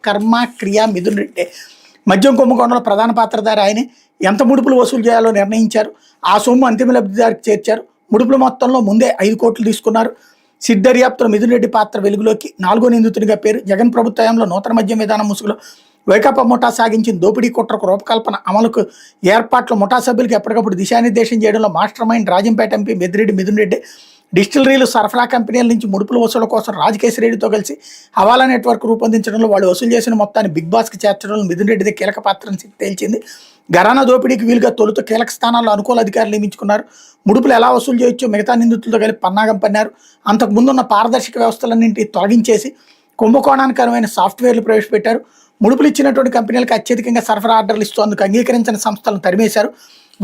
కర్మ క్రియ మిథున్ రెడ్డి మద్యం కుంభకోణంలో ప్రధాన పాత్రధారి ఆయనే. ఎంత ముడుపులు వసూలు చేయాలో నిర్ణయించారు. ఆ సొమ్ము అంతిమ లబ్ధిదారికి చేర్చారు. ముడుపుల మొత్తంలో ముందే 5 కోట్లు తీసుకున్నారు. సిట్ దర్యాప్తులో మిథున్ రెడ్డి పాత్ర వెలుగులోకి. 4వ నిందితుడిగా పేరు. జగన్ ప్రభుత్వంలో నూతన మద్యం విధానం ముసుగులో వైకాపా ముఠా సాగించిన దోపిడీ కుట్రకు రూపకల్పన అమలుకు ఏర్పాట్లు. ముఠా సభ్యులకు ఎప్పటికప్పుడు దిశానిర్దేశం చేయడంలో master mind Rajampet MP Peddireddy Mithun Reddy. డిస్టిలరీలు సరఫరా కంపెనీల నుంచి ముడుపుల వసూలు కోసం రాజకేశ్వరరెడ్డితో కలిసి హవాలా నెట్వర్క్ రూపొందించడంలో వాళ్ళు వసూలు చేసిన మొత్తాన్ని బిగ్ బాస్కి చేర్చడంలో మిథున్ రెడ్డిదే కీలక పాత్రని తేల్చింది. ఘరానా దోపిడీకి వీలుగా తొలుత కీలక స్థానాల్లో అనుకూల అధికారులు నియమించుకున్నారు. ముడుపులు ఎలా వసూలు చేయొచ్చో మిగతా నిందితులతో కలిపి పన్నాగం పన్నారు. అంతకుముందున్న పారదర్శక వ్యవస్థలన్నింటినీ తొలగించేసి కుంభకోణానికి అనువైన సాఫ్ట్వేర్లు ప్రవేశపెట్టారు. ముడుపులు ఇచ్చినటువంటి కంపెనీలకు అత్యధికంగా సరఫరా ఆర్డర్లు ఇస్తూ అందుకు అంగీకరించిన సంస్థలను తరిమేశారు.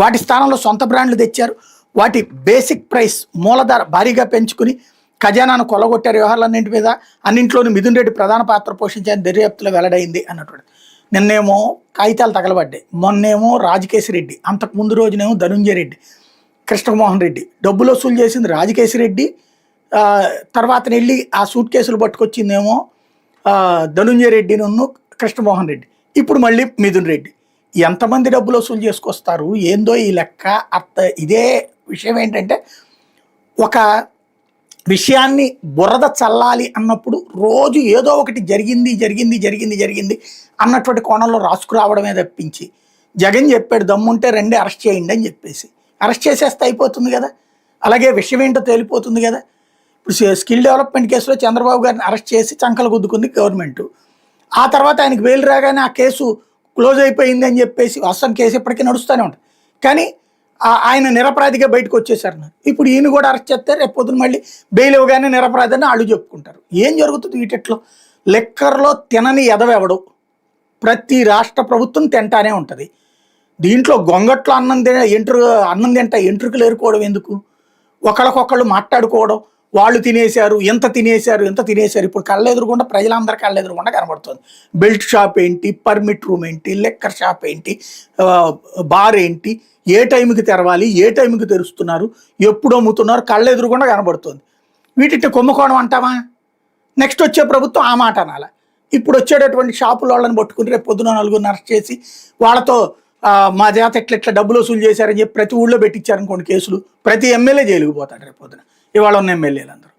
వాటి స్థానంలో సొంత బ్రాండ్లు తెచ్చారు. వాటి బేసిక్ ప్రైస్ మూలధర భారీగా పెంచుకుని ఖజానాను కొల్లగొట్టారు. వ్యవహారాలన్నింటి మీద అన్నింట్లోనూ మిథున్ రెడ్డి ప్రధాన పాత్ర పోషించారని దర్యాప్తులో వెల్లడైంది అన్నటువంటి. నిన్నేమో కాగితాలు తగలబడ్డాయి, మొన్నేమో రాజకేశ్వరరెడ్డి, అంతకు ముందు రోజునేమో ధనుంజయ రెడ్డి, కృష్ణమోహన్ రెడ్డి. డబ్బులు వసూలు చేసింది రాజకేశ్వరరెడ్డి, తర్వాత వెళ్ళి ఆ సూట్ కేసులు పట్టుకొచ్చిందేమో ధనుంజయ రెడ్డిను కృష్ణమోహన్ రెడ్డి. ఇప్పుడు మళ్ళీ మిథున్ రెడ్డి. ఎంతమంది డబ్బులు వసూలు చేసుకొస్తారు ఏందో ఈ లెక్క. ఇదే విషయం ఏంటంటే, ఒక విషయాన్ని బురద చల్లాలి అన్నప్పుడు రోజు ఏదో ఒకటి జరిగింది జరిగింది జరిగింది జరిగింది అన్నటువంటి కోణంలో రాసుకురావడమే తప్పించి, జగన్ చెప్పాడు దమ్ముంటే రండి అరెస్ట్ చేయండి అని చెప్పేసి అరెస్ట్ చేసేస్తే అయిపోతుంది కదా. అలాగే విషయం ఏంటో తేలిపోతుంది కదా. ఇప్పుడు స్కిల్ డెవలప్మెంట్ కేసులో చంద్రబాబు గారిని అరెస్ట్ చేసి చంకలు గుద్దుకుంది గవర్నమెంట్. ఆ తర్వాత ఆయనకు బెయిల్ రాగానే ఆ కేసు క్లోజ్ అయిపోయింది అని చెప్పేసి వాస్తవం కేసు ఇప్పటికీ నడుస్తూనే ఉంటుంది. కానీ ఆయన నిరపరాధిగా బయటకు వచ్చేసారు. ఇప్పుడు ఈయన కూడా అరెస్ట్ చేస్తే రేపు పొద్దున మళ్ళీ బెయిల్ ఇవ్వగానే నిరపరాధి అని వాళ్ళు చెప్పుకుంటారు. ఏం జరుగుతుంది వీటిలో? లెక్కర్లో తినని ఎదవెవడు ప్రతి రాష్ట్ర ప్రభుత్వం తింటానే ఉంటుంది. దీంట్లో గొంగట్లో అన్నం తింటా ఎంట్రుకలు ఏరుకోవడం ఎందుకు? ఒకళ్ళకొకళ్ళు మాట్లాడుకోవడం, వాళ్ళు తినేశారు ఎంత తినేశారు ఎంత తినేశారు. ఇప్పుడు కళ్ళెదురుగుండా ప్రజలందరూ కళ్ళెదురుగుండా కనబడుతుంది. బెల్ట్ షాప్ ఏంటి, పర్మిట్ రూమ్ ఏంటి, లెక్కర్ షాప్ ఏంటి, బార్ ఏంటి, ఏ టైంకి తెరవాలి, ఏ టైంకి తెరుస్తున్నారు, ఎప్పుడు అమ్ముతున్నారు, కళ్ళెదురుగుండా కనబడుతుంది. వీటిని కుంభకోణం అంటామా? నెక్స్ట్ వచ్చే ప్రభుత్వం ఆ మాట అనాల. ఇప్పుడు వచ్చేటటువంటి షాపుల వాళ్ళని పట్టుకుని రేపు పొద్దున 4 అరెస్ట్ చేసి వాళ్ళతో మా చేత ఎట్లా డబ్బులు వసూలు చేశారని చెప్పి ప్రతి ఊళ్ళో పెట్టించారనుకోండి కేసులు, ప్రతి ఎమ్మెల్యే జైలుకు పోతాడు రేపు పొద్దున. ఇవాళ ఉన్న ఎమ్మెల్యేలు అందరూ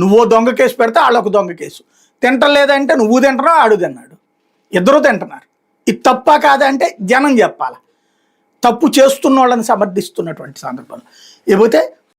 నువ్వు దొంగ కేసు పెడితే వాళ్ళొక దొంగ కేసు. తింటలేదంటే నువ్వు తింటున్నావు ఆడు తిన్నాడు, ఇద్దరు తింటున్నారు. ఇది తప్ప కాదంటే జనం చెప్పాలి. తప్పు చేస్తున్న వాళ్ళని సమర్థిస్తున్నటువంటి సందర్భంలో. లేకపోతే